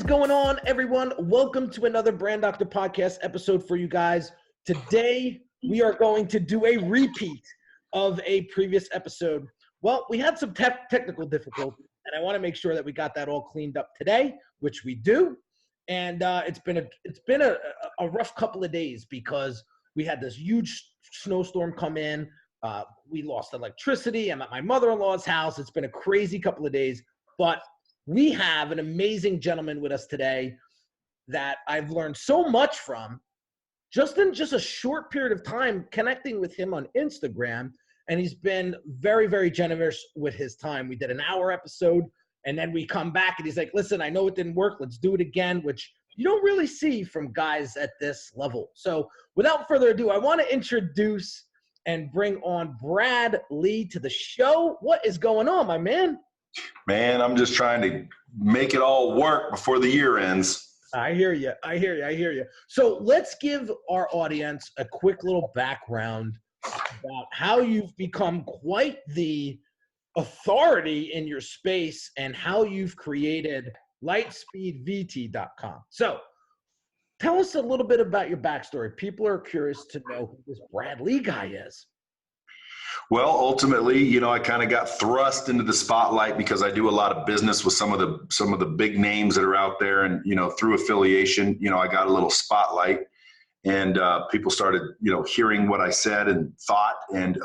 going on, everyone? Welcome to another Brand Doctor Podcast episode for you guys. Today, we are going to do a repeat of a previous episode. Well, we had some technical difficulties, and I want to make sure that we got that all cleaned up today, which we do. And it's been a rough couple of days because we had this huge snowstorm come in. We lost electricity. I'm at my mother-in-law's house. It's been a crazy couple of days, but we have an amazing gentleman with us today that I've learned so much from just in a short period of time connecting with him on Instagram. And he's been very, very generous with his time. We did an hour episode, and then we come back and he's like, listen, I know it didn't work. Let's do it again, which you don't really see from guys at this level. So without further ado, I want to introduce and bring on Brad Lea to the show. What is going on, my man? Man, I'm just trying to make it all work before the year ends. I hear you. So let's give our audience a quick little background about how you've become quite the authority in your space and how you've created lightspeedvt.com. So tell us a little bit about your backstory. People are curious to know who this Brad Lea guy is. Well, ultimately, I kind of got thrust into the spotlight because I do a lot of business with some of the big names that are out there, and through affiliation, I got a little spotlight, and people started hearing what I said and thought, and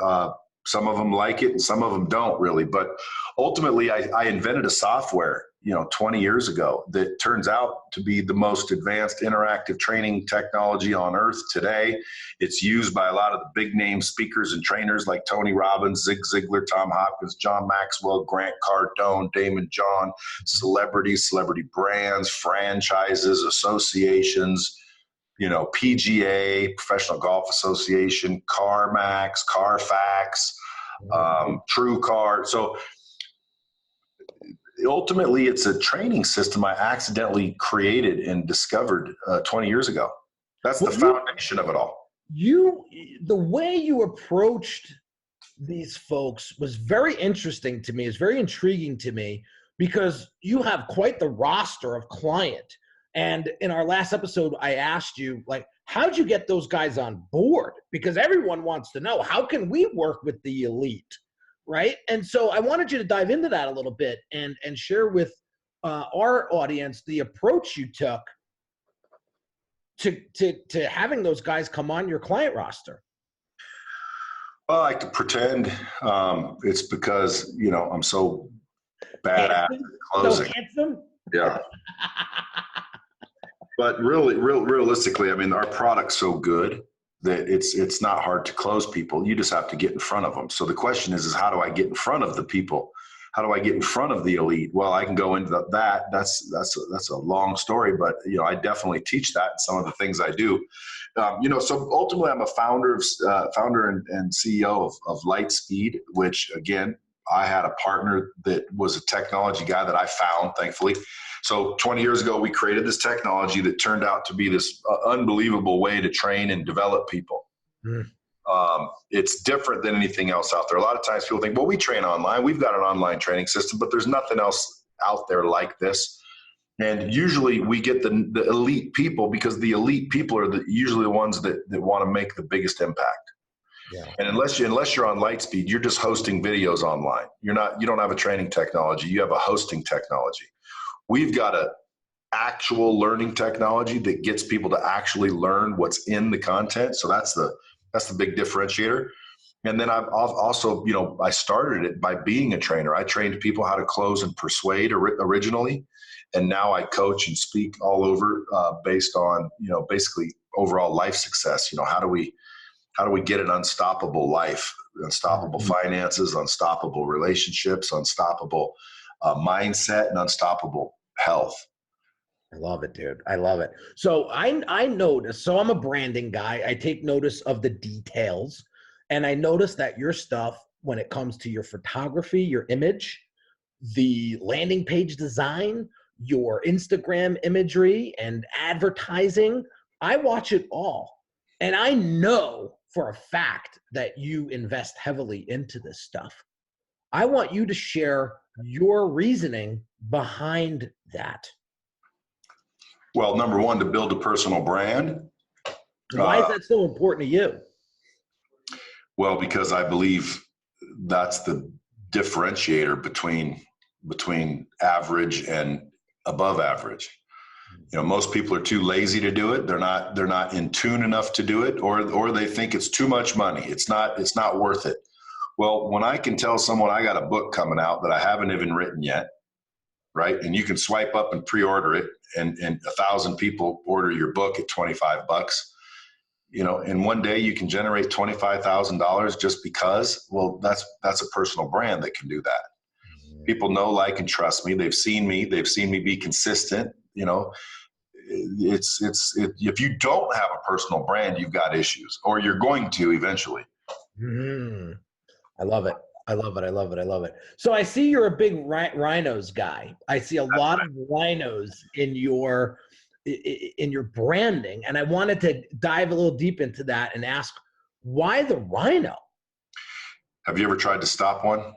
some of them like it and some of them don't really. But ultimately, I invented a software 20 years ago that turns out to be the most advanced interactive training technology on earth today. It's used by a lot of the big name speakers and trainers like Tony Robbins, Zig Ziglar, Tom Hopkins, John Maxwell, Grant Cardone, Damon John, celebrities, celebrity brands, franchises, associations, PGA, Professional Golf Association, CarMax, Carfax, TrueCar. So ultimately, it's a training system I accidentally created and discovered 20 years ago. That's the foundation of it all. The way you approached these folks was very interesting to me. It's very intriguing to me because you have quite the roster of client. And in our last episode, I asked you, how'd you get those guys on board? Because everyone wants to know, how can we work with the elite? Right. And so I wanted you to dive into that a little bit and share with our audience the approach you took to having those guys come on your client roster. Well, I like to pretend it's because, I'm so bad at closing. So handsome? Yeah. But really, realistically, our product's so good that it's not hard to close people. You just have to get in front of them. So the question is how do I get in front of the people? How do I get in front of the elite? Well, I can go into that. That's a long story, but I definitely teach that in some of the things I do. So ultimately, I'm a founder and CEO of Lightspeed, which again, I had a partner that was a technology guy that I found, thankfully. So 20 years ago, we created this technology that turned out to be this unbelievable way to train and develop people. It's different than anything else out there. A lot of times people think, well, we train online. We've got an online training system, but there's nothing else out there like this. And usually we get the elite people because the elite people are usually the ones that want to make the biggest impact. Yeah. And unless you're on Lightspeed, you're just hosting videos online. You don't have a training technology. You have a hosting technology. We've got an actual learning technology that gets people to actually learn what's in the content. So that's the big differentiator. And then I've also, I started it by being a trainer. I trained people how to close and persuade originally. And now I coach and speak all over based on, basically overall life success. How do we get an unstoppable life, unstoppable finances, unstoppable relationships, unstoppable mindset, and unstoppable health. I love it, dude. I love it. So I noticed, so I'm a branding guy. I take notice of the details, and I noticed that your stuff, when it comes to your photography, your image, the landing page design, your Instagram imagery and advertising, I watch it all. And I know for a fact that you invest heavily into this stuff. I want you to share your reasoning behind that. Well, number one, to build a personal brand. Why is that so important to you? Well, because I believe that's the differentiator between average and above average. You know, most people are too lazy to do it. They're not in tune enough to do it, or they think it's too much money. It's not worth it. Well, when I can tell someone I got a book coming out that I haven't even written yet, right? And you can swipe up and pre-order it, and 1,000 people order your book at $25. You know, in one day you can generate $25,000 just because. Well, that's a personal brand that can do that. People know, like, and trust me. They've seen me be consistent. You know, if you don't have a personal brand, you've got issues, or you're going to eventually. Mm-hmm. I love it. I love it. I love it. I love it. So I see you're a big rhinos guy. I see a lot of rhinos in your branding, and I wanted to dive a little deep into that and ask, why the rhino? Have you ever tried to stop one?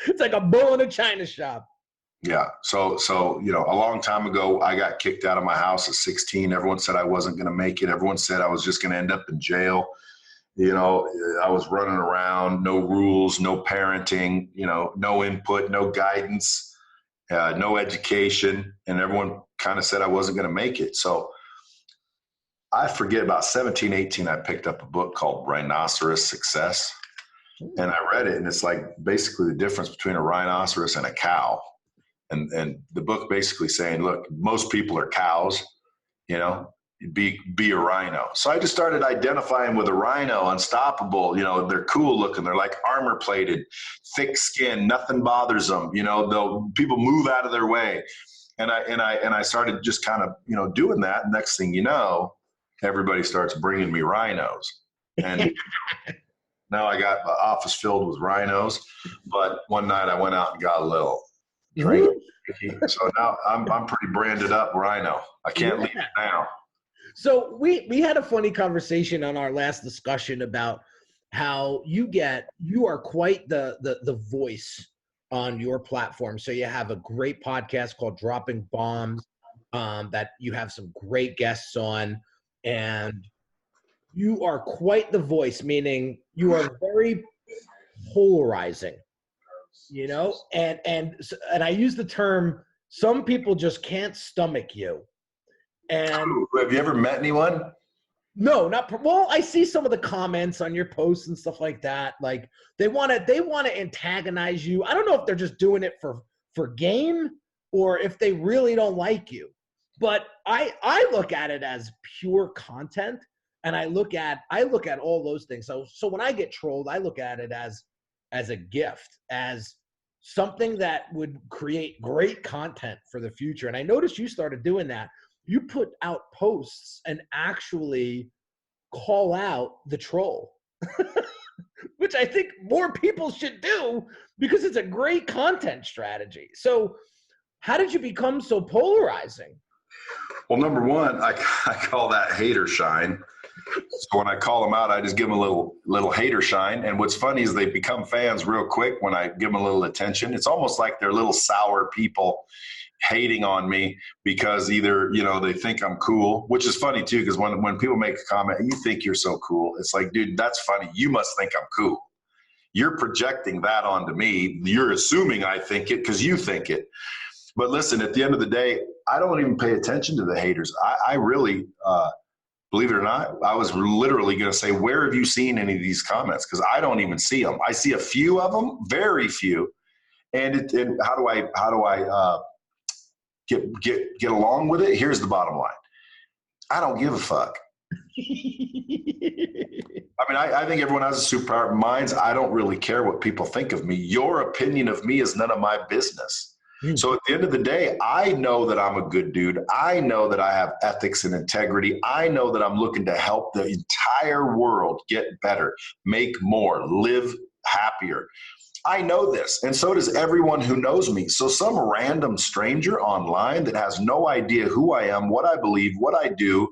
It's like a bull in a china shop. Yeah. So, you know, a long time ago, I got kicked out of my house at 16. Everyone said I wasn't going to make it. Everyone said I was just going to end up in jail. You know, I was running around, no rules, no parenting, you know, no input, no guidance, no education. And everyone kind of said I wasn't going to make it. So I forget, about 17, 18, I picked up a book called Rhinoceros Success. And I read it, and it's like basically the difference between a rhinoceros and a cow. And the book basically saying, look, most people are cows, you know, be a rhino. So I just started identifying with a rhino, unstoppable. You know, they're cool looking. They're like armor plated, thick skin, nothing bothers them. You know, people move out of their way. And I started just kind of, you know, doing that. Next thing you know, everybody starts bringing me rhinos. And now I got the office filled with rhinos. But one night I went out and got a little drink. So now I'm pretty branded up rhino. I can't leave it now. So we had a funny conversation on our last discussion about how you are quite the voice on your platform. So you have a great podcast called Dropping Bombs that you have some great guests on, and you are quite the voice, meaning you are very polarizing, you know, and I use the term, some people just can't stomach you. And have you ever met anyone? No, well, I see some of the comments on your posts and stuff like that. Like they want to antagonize you. I don't know if they're just doing it for game or if they really don't like you. But I look at it as pure content, and I look at all those things. So when I get trolled, I look at it as a gift, as something that would create great content for the future. And I noticed you started doing that. You put out posts and actually call out the troll, which I think more people should do because it's a great content strategy. So how did you become so polarizing? Well, number one, I call that hater shine. So when I call them out, I just give them a little hater shine. And what's funny is they become fans real quick when I give them a little attention. It's almost like they're little sour people hating on me because either, you know, they think I'm cool, which is funny too, because when people make a comment, you think you're so cool. It's like, dude, that's funny. You must think I'm cool. You're projecting that onto me. You're assuming I think it because you think it. But listen, at the end of the day, I don't even pay attention to the haters. I really, believe it or not, I was literally going to say, where have you seen any of these comments? Because I don't even see them. I see a few of them, very few. And how do I get along with it? Here's the bottom line. I don't give a fuck. I mean, I think everyone has a superpower. Mine's, I don't really care what people think of me. Your opinion of me is none of my business. So at the end of the day, I know that I'm a good dude. I know that I have ethics and integrity. I know that I'm looking to help the entire world get better, make more, live happier. I know this, and so does everyone who knows me. So some random stranger online that has no idea who I am, what I believe, what I do,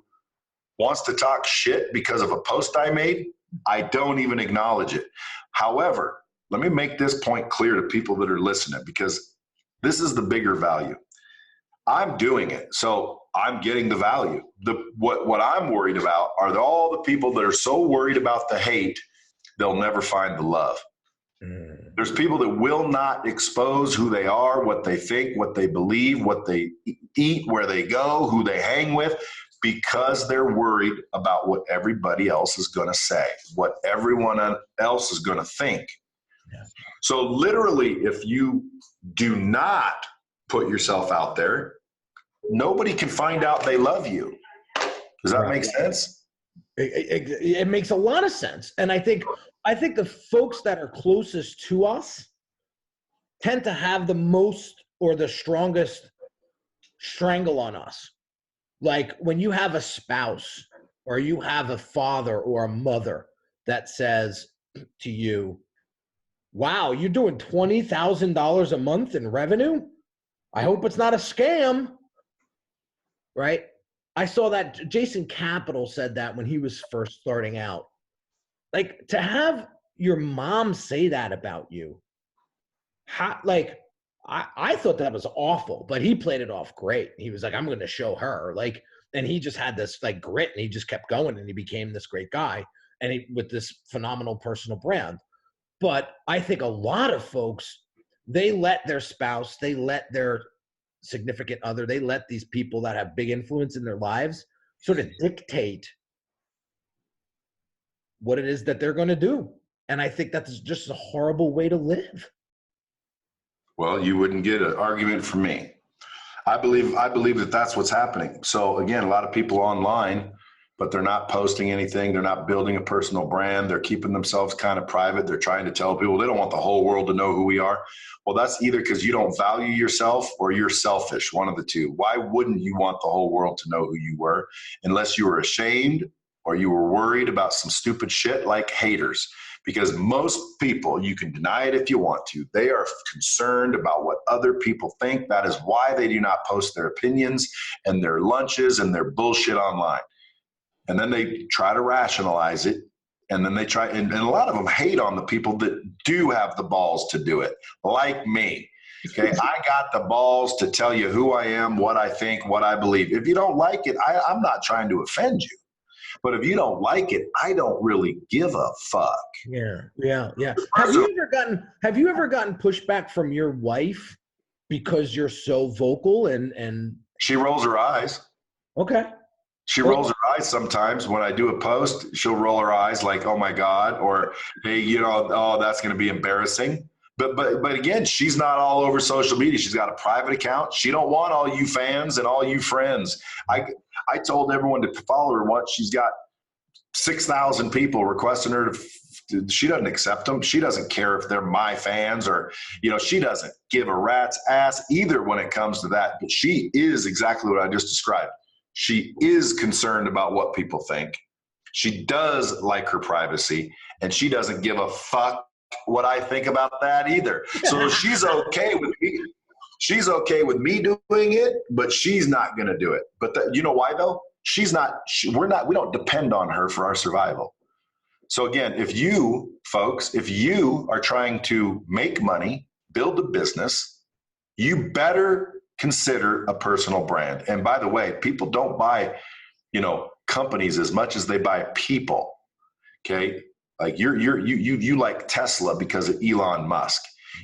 wants to talk shit because of a post I made, I don't even acknowledge it. However, let me make this point clear to people that are listening, because this is the bigger value. I'm doing it. So I'm getting the value. What I'm worried about are all the people that are so worried about the hate, they'll never find the love. There's people that will not expose who they are, what they think, what they believe, what they eat, where they go, who they hang with, because they're worried about what everybody else is going to say, what everyone else is going to think. Yeah. So literally, if you do not put yourself out there, nobody can find out they love you. Does that make sense? It makes a lot of sense. And I think the folks that are closest to us tend to have the most or the strongest strangle on us. Like when you have a spouse or you have a father or a mother that says to you, wow, you're doing $20,000 a month in revenue? I hope it's not a scam, right? I saw that Jason Capital said that when he was first starting out. Like, to have your mom say that about you, I thought that was awful, but he played it off great. He was like, I'm going to show her. Like, and he just had this like grit, and he just kept going, and he became this great guy, and with this phenomenal personal brand. But I think a lot of folks, they let their spouse, they let their significant other, they let these people that have big influence in their lives sort of dictate what it is that they're going to do. And I think that's just a horrible way to live. Well, you wouldn't get an argument from me. I believe that that's what's happening. So again, a lot of people online, but they're not posting anything. They're not building a personal brand. They're keeping themselves kind of private. They're trying to tell people, they don't want the whole world to know who we are. Well, that's either because you don't value yourself or you're selfish, one of the two. Why wouldn't you want the whole world to know who you were unless you were ashamed or you were worried about some stupid shit like haters? Because most people, you can deny it if you want to, they are concerned about what other people think. That is why they do not post their opinions and their lunches and their bullshit online. And then they try to rationalize it. And then they try, and a lot of them hate on the people that do have the balls to do it, like me. Okay, I got the balls to tell you who I am, what I think, what I believe. If you don't like it, I'm not trying to offend you. But if you don't like it, I don't really give a fuck. Yeah. Have you ever gotten pushback from your wife because you're so vocal and she rolls her eyes? Okay. She rolls her eyes sometimes when I do a post. She'll roll her eyes like, "Oh my God," or "Hey, oh, that's going to be embarrassing." But again, she's not all over social media. She's got a private account. She don't want all you fans and all you friends. I told everyone to follow her once. She's got 6,000 people requesting her to. She doesn't accept them. She doesn't care if they're my fans or, she doesn't give a rat's ass either when it comes to that. But she is exactly what I just described. She is concerned about what people think. She does like her privacy, and she doesn't give a fuck what I think about that either. So she's okay with me. She's okay with me doing it, but she's not going to do it. But you know why though? We don't depend on her for our survival. So again, if you are trying to make money, build a business, you better consider a personal brand. And by the way, people don't buy, companies as much as they buy people. Okay. Like you like Tesla because of Elon Musk.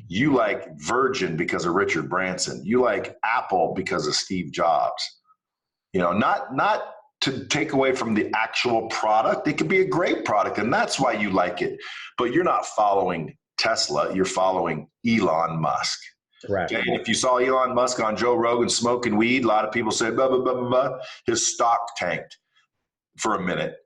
You like Virgin because of Richard Branson. You like Apple because of Steve Jobs. Not to take away from the actual product. It could be a great product, and that's why you like it. But you're not following Tesla. You're following Elon Musk. Right. Okay? And if you saw Elon Musk on Joe Rogan smoking weed, a lot of people said, blah, blah, blah, blah, blah. His stock tanked for a minute.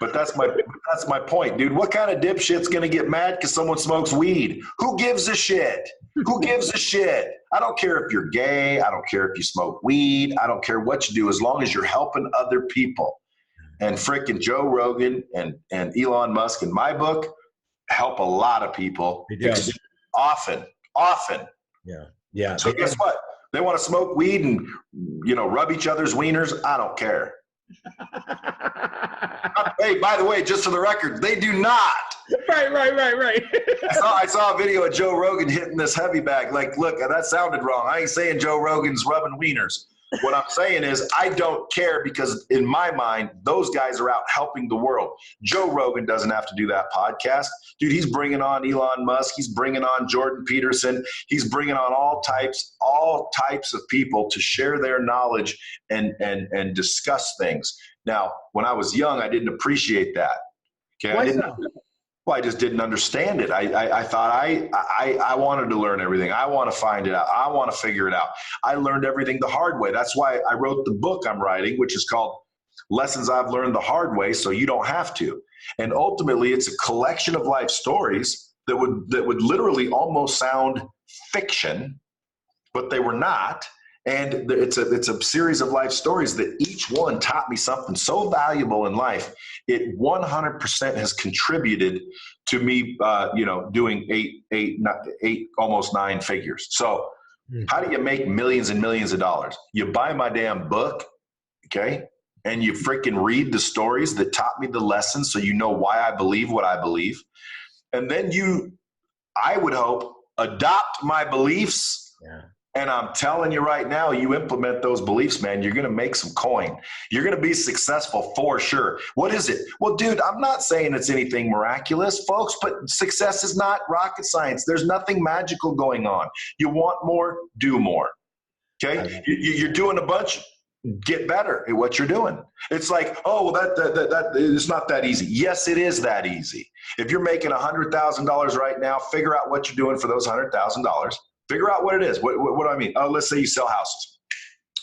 But that's my point, dude. What kind of dipshit's going to get mad because someone smokes weed? Who gives a shit? Who gives a shit? I don't care if you're gay. I don't care if you smoke weed. I don't care what you do as long as you're helping other people. And frickin' Joe Rogan and Elon Musk, in my book, help a lot of people. Often. Yeah. So guess what? They want to smoke weed and, rub each other's wieners. I don't care. Hey, by the way, just for the record, they do not. Right. I saw a video of Joe Rogan hitting this heavy bag. Like, look, that sounded wrong. I ain't saying Joe Rogan's rubbing wieners. What I'm saying is I don't care, because in my mind, those guys are out helping the world. Joe Rogan doesn't have to do that podcast. Dude, he's bringing on Elon Musk. He's bringing on Jordan Peterson. He's bringing on all types of people to share their knowledge and discuss things. Now, when I was young, I didn't appreciate that. Okay, Why so? Well, I just didn't understand it. I thought I wanted to learn everything. I want to find it out. I want to figure it out. I learned everything the hard way. That's why I wrote the book I'm writing, which is called Lessons I've Learned the Hard Way, so you don't have to. And ultimately, it's a collection of life stories that would literally almost sound fiction, but they were not. And it's a series of life stories that each one taught me something so valuable in life. It 100% has contributed to me, doing eight, almost 9 figures. So how do you make millions and millions of dollars? You buy my damn book, okay? And you freaking read the stories that taught me the lessons, so you know why I believe what I believe. And then I would hope, adopt my beliefs. Yeah. And I'm telling you right now, you implement those beliefs, man, you're going to make some coin. You're going to be successful for sure. What is it? Well, dude, I'm not saying it's anything miraculous, folks, but success is not rocket science. There's nothing magical going on. You want more, do more. Okay? You're doing a bunch, get better at what you're doing. It's like, oh, well, that it's not that easy. Yes, it is that easy. If you're making $100,000 right now, figure out what you're doing for those $100,000. Figure out what it is. What do I mean? Oh, let's say you sell houses.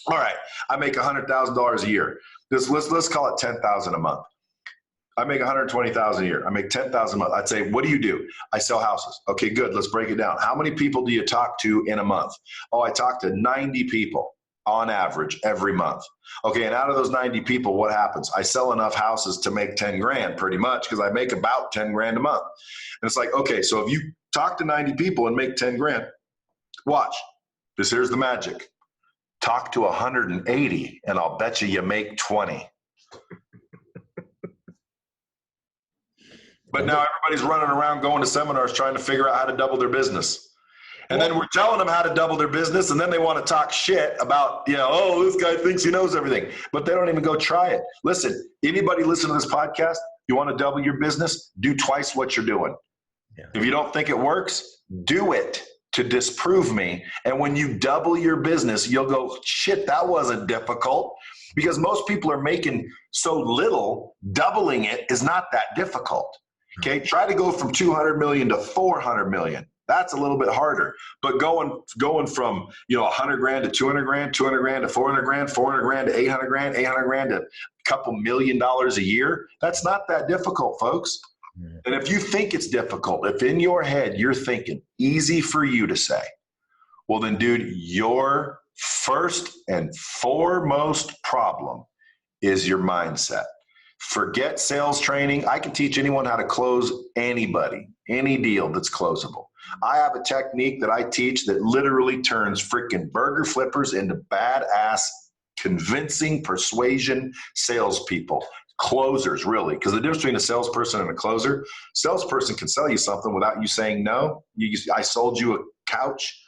All right, I make $100,000 a year. Let's call it $10,000 a month. I make $120,000 a year. I make $10,000 a month. I'd say, what do you do? I sell houses. Okay, good. Let's break it down. How many people do you talk to in a month? Oh, I talk to 90 people on average every month. Okay, and out of those 90 people, what happens? I sell enough houses to make 10 grand pretty much, because I make about 10 grand a month. And it's like, okay, so if you talk to 90 people and make 10 grand, watch, here's the magic. Talk to 180 and I'll bet you make 20. But now everybody's running around going to seminars trying to figure out how to double their business. And then we're telling them how to double their business, and then they want to talk shit about, oh, this guy thinks he knows everything. But they don't even go try it. Listen, anybody listen to this podcast, you want to double your business, do twice what you're doing. Yeah. If you don't think it works, do it to disprove me. And when you double your business, you'll go, shit, that wasn't difficult. Because most people are making so little, doubling it is not that difficult. Okay, try to go from 200 million to 400 million. That's a little bit harder. But going from 100 grand to 200 grand, 200 grand to 400 grand, 400 grand to 800 grand, 800 grand to a couple $1 million a year, that's not that difficult, folks. And if you think it's difficult, if in your head you're thinking easy for you to say, well then, dude, your first and foremost problem is your mindset. Forget sales training. I can teach anyone how to close anybody, any deal that's closable. I have a technique that I teach that literally turns freaking burger flippers into badass, convincing persuasion salespeople. Closers, really, because the difference between a salesperson and a closer, salesperson can sell you something without you saying no. I sold you a couch.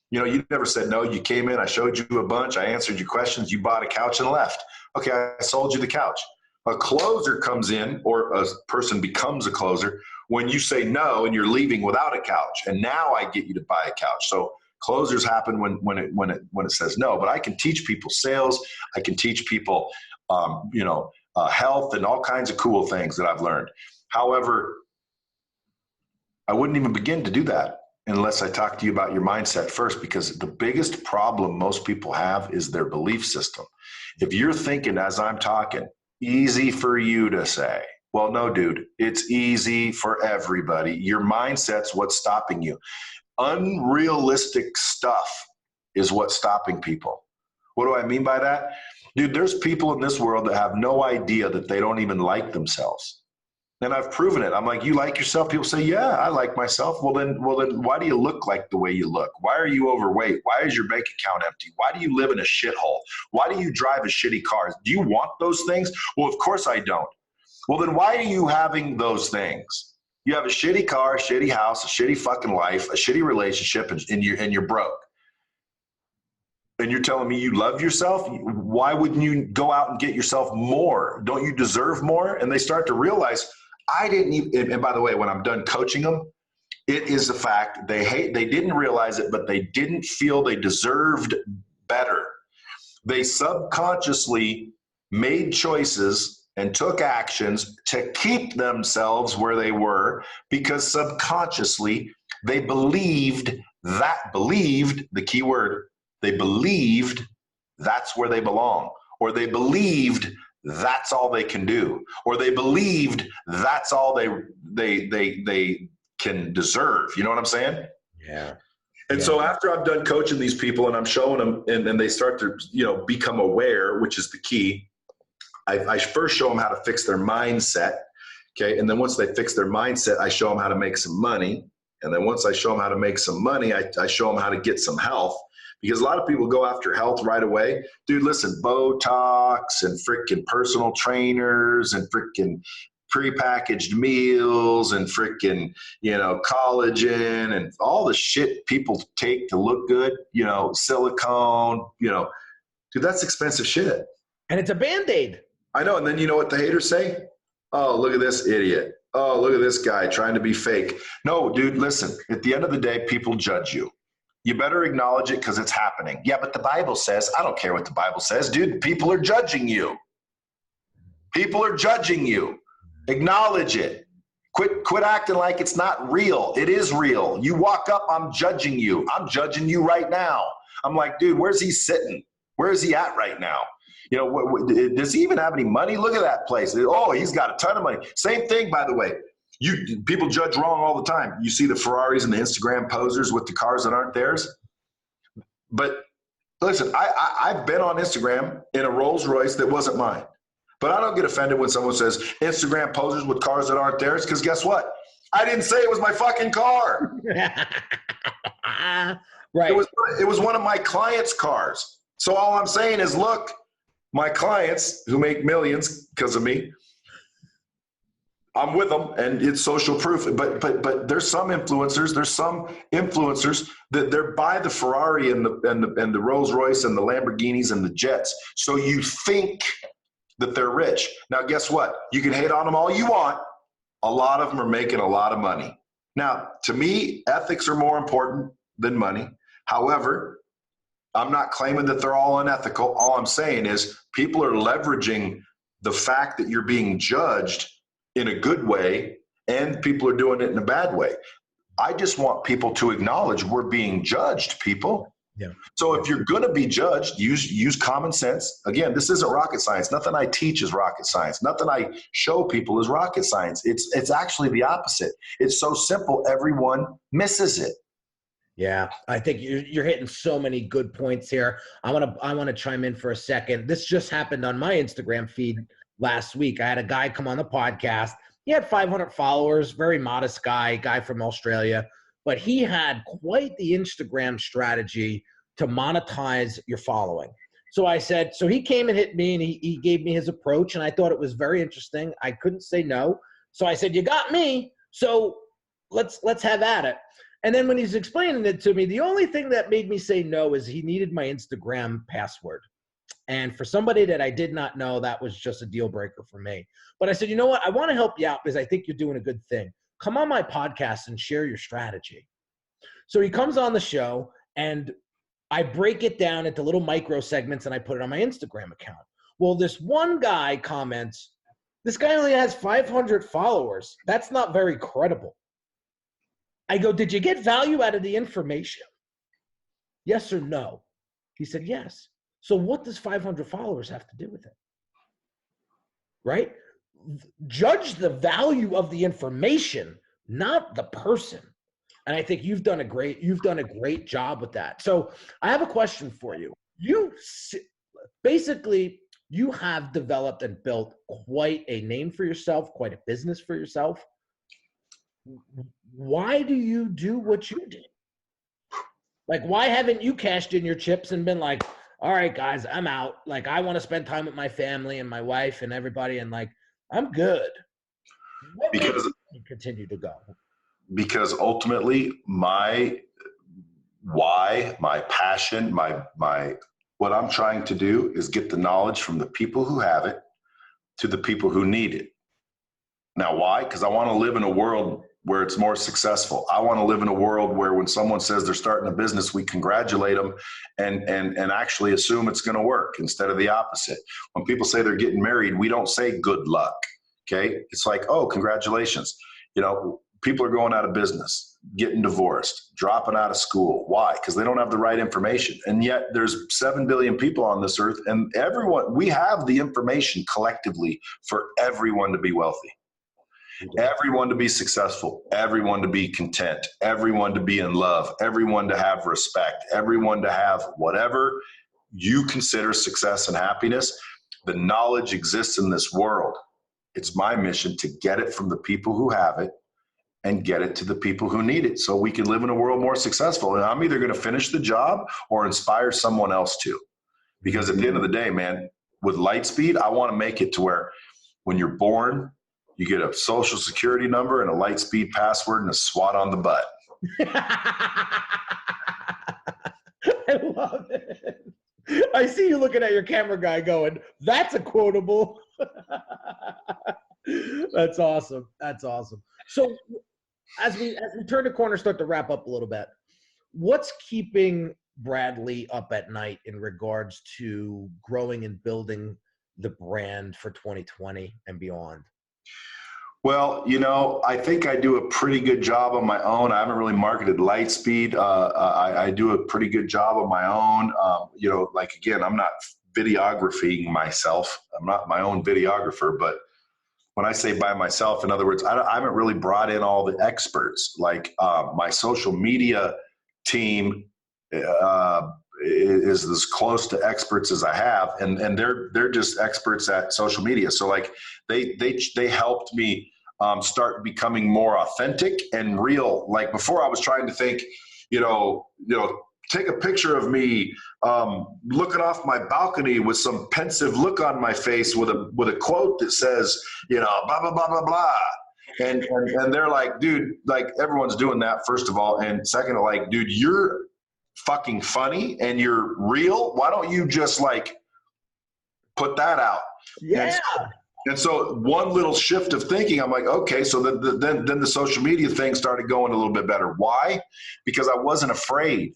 You never said no. You came in, I showed you a bunch, I answered your questions, you bought a couch and left. Okay, I sold you the couch. A closer comes in, or a person becomes a closer when you say no and you're leaving without a couch, and now I get you to buy a couch. So closers happen when it says no. But I can teach people sales. I can teach people, health and all kinds of cool things that I've learned. However, I wouldn't even begin to do that unless I talk to you about your mindset first, because the biggest problem most people have is their belief system. If you're thinking, as I'm talking, easy for you to say, well, no, dude, it's easy for everybody. Your mindset's what's stopping you. Unrealistic stuff is what's stopping people. What do I mean by that? Dude, there's people in this world that have no idea that they don't even like themselves. And I've proven it. I'm like, you like yourself? People say, yeah, I like myself. Well then why do you look like the way you look? Why are you overweight? Why is your bank account empty? Why do you live in a shithole? Why do you drive a shitty car? Do you want those things? Well, of course I don't. Well, then why are you having those things? You have a shitty car, a shitty house, a shitty fucking life, a shitty relationship, and you're broke. and you're telling me you love yourself, why wouldn't you go out and get yourself more? Don't you deserve more? And they start to realize, I didn't even, and by the way, when I'm done coaching them, it is the fact they didn't realize it, but they didn't feel they deserved better. They subconsciously made choices and took actions to keep themselves where they were, because subconsciously they believed, the key word, they believed that's where they belong, or they believed that's all they can do, or they believed that's all they can deserve. You know what I'm saying? Yeah. And so after I'm done coaching these people and I'm showing them, and they start to, become aware, which is the key. I first show them how to fix their mindset. Okay. And then once they fix their mindset, I show them how to make some money. And then once I show them how to make some money, I show them how to get some health, because a lot of people go after health right away. Dude, listen, Botox and freaking personal trainers and freaking prepackaged meals and freaking, collagen and all the shit people take to look good, silicone, dude, that's expensive shit. And it's a Band-Aid. I know. And then you know what the haters say? Oh, look at this idiot. Oh, look at this guy trying to be fake. No, dude, listen, at the end of the day, people judge you. You better acknowledge it because it's happening. Yeah, but the Bible says, I don't care what the Bible says, dude. People are judging you. People are judging you. Acknowledge it. Quit acting like it's not real. It is real. You walk up, I'm judging you. I'm judging you right now. I'm like, dude, where's he sitting? Where is he at right now? Does he even have any money? Look at that place. Oh, he's got a ton of money. Same thing, by the way. People judge wrong all the time. You see the Ferraris and the Instagram posers with the cars that aren't theirs. But listen, I've been on Instagram in a Rolls Royce that wasn't mine. But I don't get offended when someone says Instagram posers with cars that aren't theirs, because guess what? I didn't say it was my fucking car. Right. It was one of my clients' cars. So all I'm saying is, look, my clients who make millions because of me, I'm with them, and it's social proof. But there's some influencers. That they're by the Ferrari and the Rolls Royce and the Lamborghinis and the jets. So you think that they're rich. Now, guess what? You can hate on them all you want. A lot of them are making a lot of money. Now, to me, ethics are more important than money. However, I'm not claiming that they're all unethical. All I'm saying is people are leveraging the fact that you're being judged in a good way, and people are doing it in a bad way. I just want people to acknowledge we're being judged, people. Yeah. So if you're going to be judged, use common sense. Again, this isn't rocket science. Nothing I teach is rocket science. Nothing I show people is rocket science. It's actually the opposite. It's so simple, everyone misses it. Yeah, I think you're hitting so many good points here. I want to chime in for a second. This just happened on my Instagram feed last week. I had a guy come on the podcast. He had 500 followers, very modest guy from Australia, but he had quite the Instagram strategy to monetize your following. So I said, so he came and hit me, and he gave me his approach, and I thought it was very interesting. I couldn't say no. So I said, you got me. So let's have at it. And then when he's explaining it to me, the only thing that made me say no is he needed my Instagram password. And for somebody that I did not know, that was just a deal breaker for me. But I said, you know what? I want to help you out because I think you're doing a good thing. Come on my podcast and share your strategy. So he comes on the show, and I break it down into little micro segments, and I put it on my Instagram account. Well, this one guy comments, this guy only has 500 followers. That's not very credible. I go, did you get value out of the information? Yes or no? He said, yes. So what does 500 followers have to do with it? Right? Judge the value of the information, not the person. And I think you've done a great job with that. So I have a question for you. You have developed and built quite a name for yourself, quite a business for yourself. Why do you do what you do? Like, why haven't you cashed in your chips and been like, all right, guys, I'm out. Like, I want to spend time with my family and my wife and everybody, and like, I'm good. What makes you continue to go? Because ultimately my why, my passion, my What I'm trying to do is get the knowledge from the people who have it to the people who need it. Now, why? Because I want to live in a world where it's more successful. I want to live in a world where when someone says they're starting a business, we congratulate them and actually assume it's going to work instead of the opposite. When people say they're getting married, we don't say good luck. Okay. It's like, oh, congratulations. You know, people are going out of business, getting divorced, dropping out of school. Why? Because they don't have the right information. And yet there's 7 billion people on this earth, and we have the information collectively for everyone to be wealthy. Everyone to be successful, everyone to be content, everyone to be in love, everyone to have respect, everyone to have whatever you consider success and happiness. The knowledge exists in this world. It's my mission to get it from the people who have it and get it to the people who need it so we can live in a world more successful. And I'm either going to finish the job or inspire someone else to. Because at the end of the day, man, with Lightspeed, I want to make it to where when you're born, you get a social security number and a Lightspeed password and a swat on the butt. I love it. I see you looking at your camera guy going, that's a quotable. That's awesome. That's awesome. So as we turn the corner, start to wrap up a little bit, what's keeping Brad Lea up at night in regards to growing and building the brand for 2020 and beyond? Well, you know, I think I do a pretty good job on my own. I haven't really marketed Lightspeed. I do a pretty good job on my own. You know, like, again, I'm not videographing myself. I'm not my own videographer, but when I say by myself, in other words, I haven't really brought in all the experts. Like my social media team is as close to experts as I have, and they're just experts at social media. So like they helped me start becoming more authentic and real. Like before, I was trying to think, you know, take a picture of me looking off my balcony with some pensive look on my face with a quote that says, you know, blah blah blah blah blah. And they're like, dude, like everyone's doing that, first of all, and second, like, dude, you're fucking funny and you're real. Why don't you just like put that out? Yeah. And so one little shift of thinking, I'm like, okay, so then the social media thing started going a little bit better. Why? Because I wasn't afraid.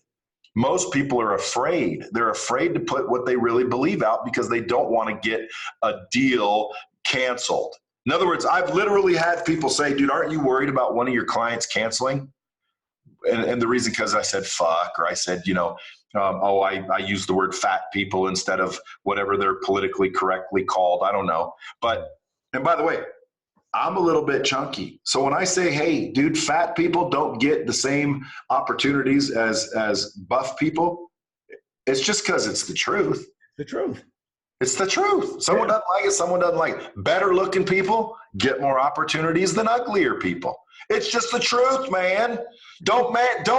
Most people are afraid. They're afraid to put what they really believe out because they don't want to get a deal canceled. In other words, I've literally had people say, dude, aren't you worried about one of your clients canceling? And the reason, because I said fuck, or I said, you know, I use the word fat people instead of whatever they're politically correctly called. I don't know. But, and by the way, I'm a little bit chunky. So when I say, hey, dude, fat people don't get the same opportunities as buff people, it's just because it's the truth. The truth. It's the truth. Someone doesn't like it, someone doesn't like it. Better looking people get more opportunities than uglier people. It's just the truth, man. Don't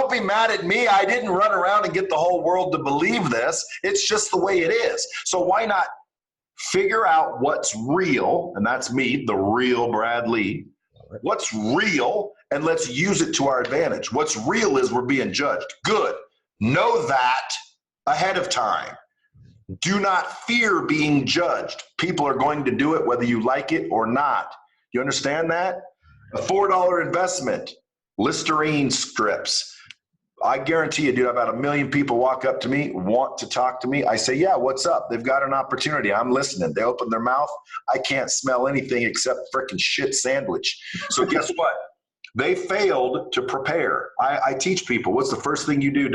be mad at me. I didn't run around and get the whole world to believe this. It's just the way it is. So why not figure out what's real, and that's me, the real Brad Lea. What's real, and let's use it to our advantage. What's real is we're being judged. Good. Know that ahead of time. Do not fear being judged. People are going to do it whether you like it or not. You understand that? A $4 investment, Listerine strips. I guarantee you, dude, I've had 1 million people walk up to me, want to talk to me. I say, yeah, what's up? They've got an opportunity. I'm listening. They open their mouth. I can't smell anything except freaking shit sandwich. So guess what? They failed to prepare. I teach people, what's the first thing you do?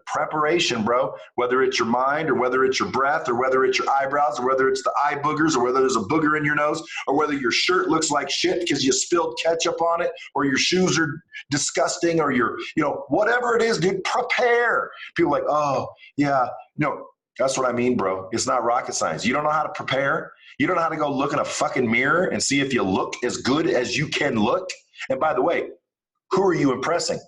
Preparation, bro. Whether it's your mind or whether it's your breath or whether it's your eyebrows or whether it's the eye boogers or whether there's a booger in your nose or whether your shirt looks like shit because you spilled ketchup on it or your shoes are disgusting or your, you know, whatever it is, dude, prepare. People are like, oh, yeah. No, that's what I mean, bro. It's not rocket science. You don't know how to prepare. You don't know how to go look in a fucking mirror and see if you look as good as you can look. And by the way, who are you impressing?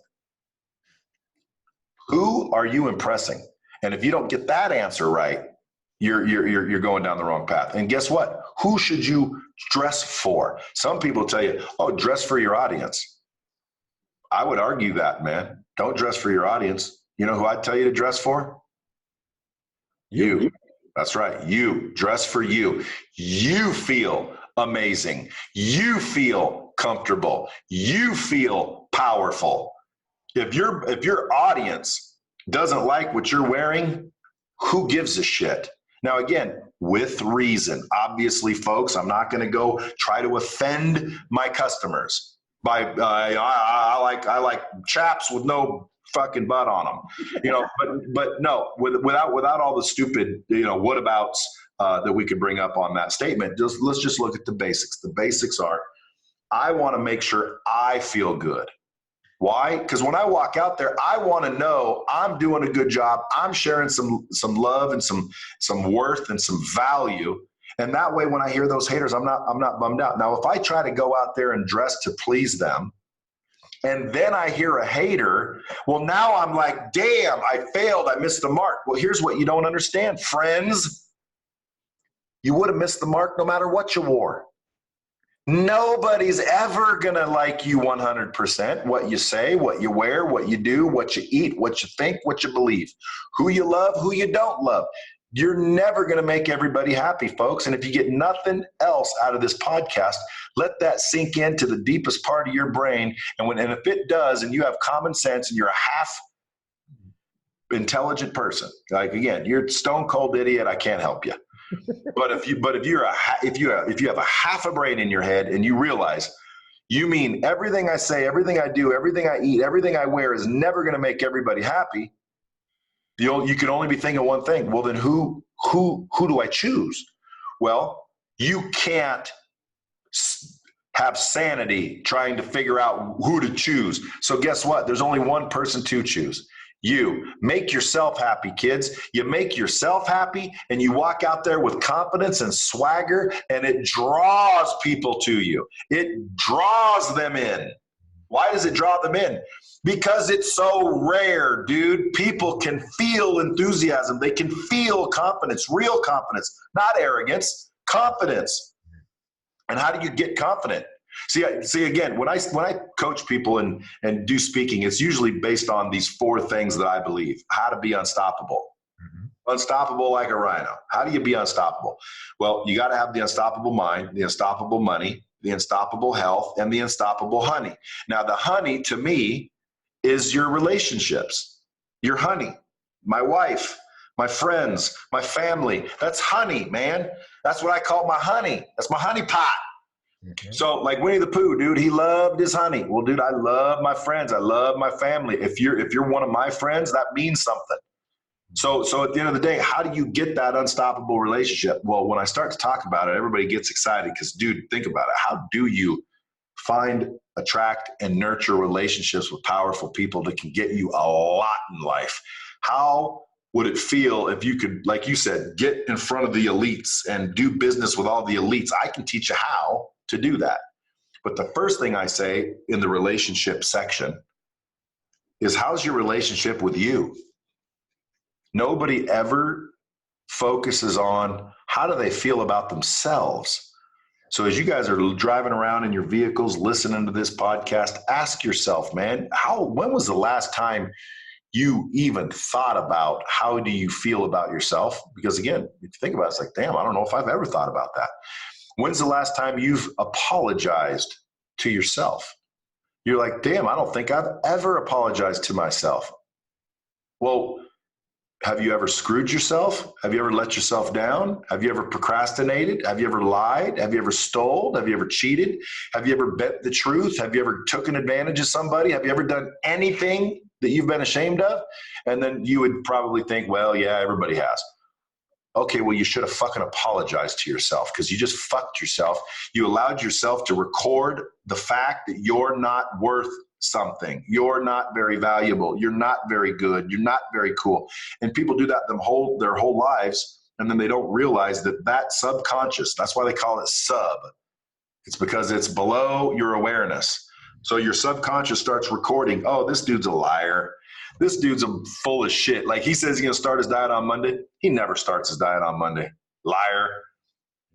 Who are you impressing? And if you don't get that answer right, you're going down the wrong path. And guess what? Who should you dress for? Some people tell you, oh, dress for your audience. I would argue that, man. Don't dress for your audience. You know who I'd tell you to dress for? You. That's right. You. Dress for you. You feel amazing. You feel comfortable. You feel powerful. If your audience doesn't like what you're wearing, who gives a shit? Now, again, with reason. Obviously, folks, I'm not going to go try to offend my customers by I like chaps with no fucking butt on them, but no, without all the stupid, whatabouts that we could bring up on that statement. Let's just look at the basics. The basics are, I want to make sure I feel good. Why? Because when I walk out there, I want to know I'm doing a good job. I'm sharing some love and some worth and some value. And that way, when I hear those haters, I'm not bummed out. Now, if I try to go out there and dress to please them, and then I hear a hater, well, now I'm like, damn, I failed. I missed the mark. Well, here's what you don't understand, friends. You would have missed the mark no matter what you wore. Nobody's ever going to like you 100%. What you say, what you wear, what you do, what you eat, what you think, what you believe, who you love, who you don't love. You're never going to make everybody happy, folks. And if you get nothing else out of this podcast, let that sink into the deepest part of your brain. And if it does, and you have common sense and you're a half intelligent person, like, again, you're a stone cold idiot, I can't help you. But if you have a half a brain in your head and you realize, you mean everything I say, everything I do, everything I eat, everything I wear is never going to make everybody happy. You can only be thinking one thing. Well, then who do I choose? Well, you can't have sanity trying to figure out who to choose. So guess what? There's only one person to choose. You. Make yourself happy, kids. You make yourself happy and you walk out there with confidence and swagger, and it draws people to you. It draws them in. Why does it draw them in? Because it's so rare, dude. People can feel enthusiasm. They can feel confidence, real confidence, not arrogance, confidence. And how do you get confident? See again, when I coach people and do speaking, it's usually based on these four things that I believe. How to be unstoppable. Mm-hmm. Unstoppable like a rhino. How do you be unstoppable? Well, you got to have the unstoppable mind, the unstoppable money, the unstoppable health, and the unstoppable honey. Now, the honey to me is your relationships, your honey, my wife, my friends, my family. That's honey, man. That's what I call my honey. That's my honey pot. Okay. So like Winnie the Pooh, dude, he loved his honey. Well, dude, I love my friends. I love my family. If you're one of my friends, that means something. So at the end of the day, how do you get that unstoppable relationship? Well, when I start to talk about it, everybody gets excited because, dude, think about it. How do you find, attract, and nurture relationships with powerful people that can get you a lot in life? How would it feel if you could, like you said, get in front of the elites and do business with all the elites? I can teach you how to do that. But the first thing I say in the relationship section is, how's your relationship with you? Nobody ever focuses on how do they feel about themselves. So as you guys are driving around in your vehicles, listening to this podcast, ask yourself, man, when was the last time you even thought about how do you feel about yourself? Because again, if you think about it, it's like, damn, I don't know if I've ever thought about that. When's the last time you've apologized to yourself? You're like, damn, I don't think I've ever apologized to myself. Well, have you ever screwed yourself? Have you ever let yourself down? Have you ever procrastinated? Have you ever lied? Have you ever stole? Have you ever cheated? Have you ever bent the truth? Have you ever taken advantage of somebody? Have you ever done anything that you've been ashamed of? And then you would probably think, well, yeah, everybody has. Okay, well, you should have fucking apologized to yourself because you just fucked yourself. You allowed yourself to record the fact that you're not worth something. You're not very valuable. You're not very good. You're not very cool. And people do that their whole lives, and then they don't realize that subconscious, that's why they call it sub. It's because it's below your awareness. So your subconscious starts recording, oh, this dude's a liar. This dude's full of shit. Like he says he's going to start his diet on Monday. He never starts his diet on Monday. Liar.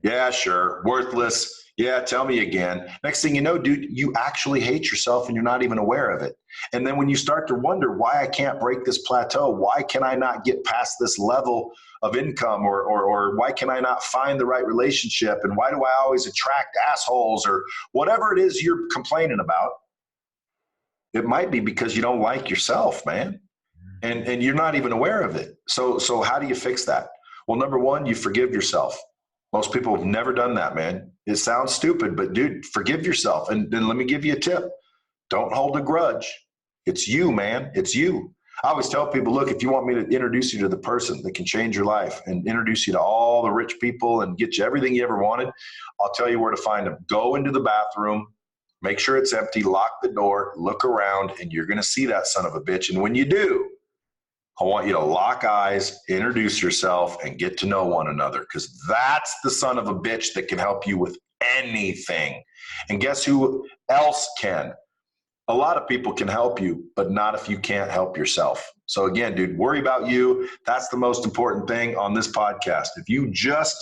Yeah, sure. Worthless. Yeah, tell me again. Next thing you know, dude, you actually hate yourself and you're not even aware of it. And then when you start to wonder why I can't break this plateau, why can I not get past this level of income, or why can I not find the right relationship, and why do I always attract assholes, or whatever it is you're complaining about, it might be because you don't like yourself, man. And you're not even aware of it. So how do you fix that? Well, number one, you forgive yourself. Most people have never done that, man. It sounds stupid, but dude, forgive yourself. And then let me give you a tip. Don't hold a grudge. It's you, man. It's you. I always tell people, look, if you want me to introduce you to the person that can change your life and introduce you to all the rich people and get you everything you ever wanted, I'll tell you where to find them. Go into the bathroom, make sure it's empty, lock the door, look around, and you're going to see that son of a bitch. And when you do, I want you to lock eyes, introduce yourself, and get to know one another, because that's the son of a bitch that can help you with anything. And guess who else can? A lot of people can help you, but not if you can't help yourself. So again, dude, worry about you. That's the most important thing on this podcast. If you just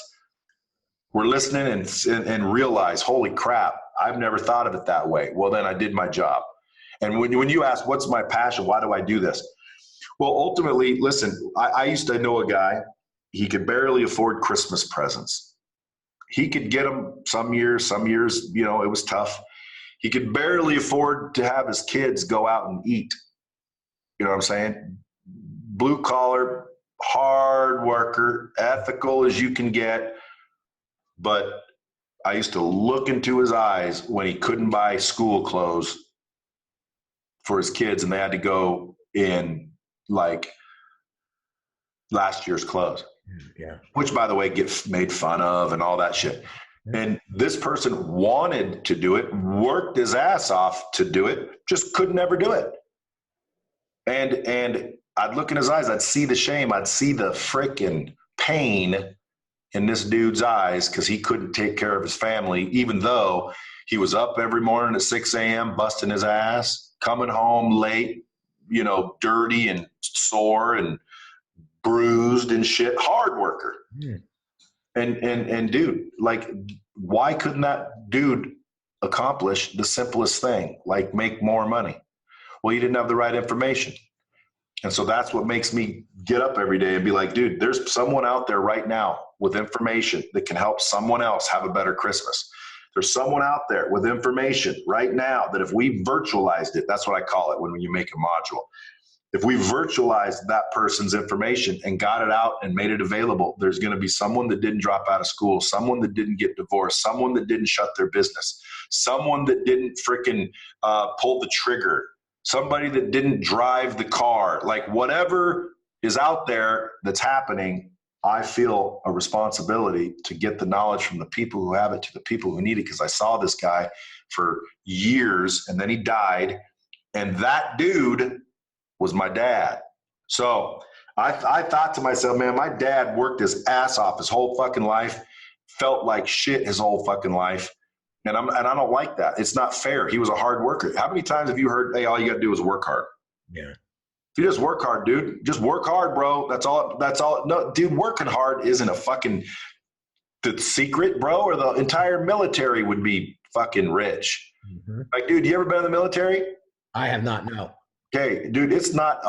were listening and realize, holy crap, I've never thought of it that way. Well, then I did my job. And when you ask, what's my passion? Why do I do this? Well, ultimately, listen, I used to know a guy, he could barely afford Christmas presents. He could get them some years, you know, it was tough. He could barely afford to have his kids go out and eat. You know what I'm saying? Blue collar, hard worker, ethical as you can get. But I used to look into his eyes when he couldn't buy school clothes for his kids, and they had to go in like last year's clothes, which, by the way, get made fun of and all that shit. And this person wanted to do it, worked his ass off to do it, just could never do it. And I'd look in his eyes, I'd see the shame, I'd see the freaking pain in this dude's eyes, because he couldn't take care of his family, even though he was up every morning at 6 a.m. busting his ass, coming home late, you know, dirty and sore and bruised and shit, hard worker. And dude, like, why couldn't that dude accomplish the simplest thing, like make more money? Well, you didn't have the right information. And so that's what makes me get up every day and be like, dude, there's someone out there right now with information that can help someone else have a better Christmas. There's someone out there with information right now that if we virtualized it, that's what I call it when you make a module. If we virtualized that person's information and got it out and made it available, there's going to be someone that didn't drop out of school, someone that didn't get divorced, someone that didn't shut their business, someone that didn't freaking pull the trigger, somebody that didn't drive the car. Like, whatever is out there that's happening, I feel a responsibility to get the knowledge from the people who have it to the people who need it, because I saw this guy for years and then he died, and that dude was my dad. So I thought to myself, man, my dad worked his ass off his whole fucking life, felt like shit his whole fucking life. And I don't like that. It's not fair. He was a hard worker. How many times have you heard, hey, all you got to do is work hard? Yeah. If you just work hard, dude, just work hard, bro. That's all. No, dude, working hard isn't a fucking the secret, bro, or the entire military would be fucking rich. Like, dude, you ever been in the military? I have not, no. Okay, dude, it's not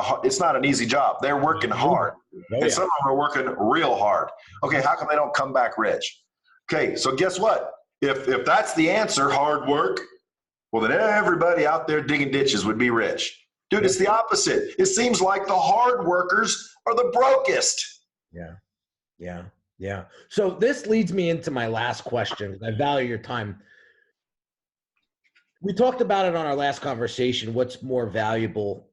an easy job. They're working hard. And some of them are working real hard. Okay, how come they don't come back rich? Okay, so guess what? If that's the answer, hard work, well, then everybody out there digging ditches would be rich. Dude, it's the opposite. It seems like the hard workers are the brokest. Yeah. So this leads me into my last question. I value your time. We talked about it on our last conversation. What's more valuable,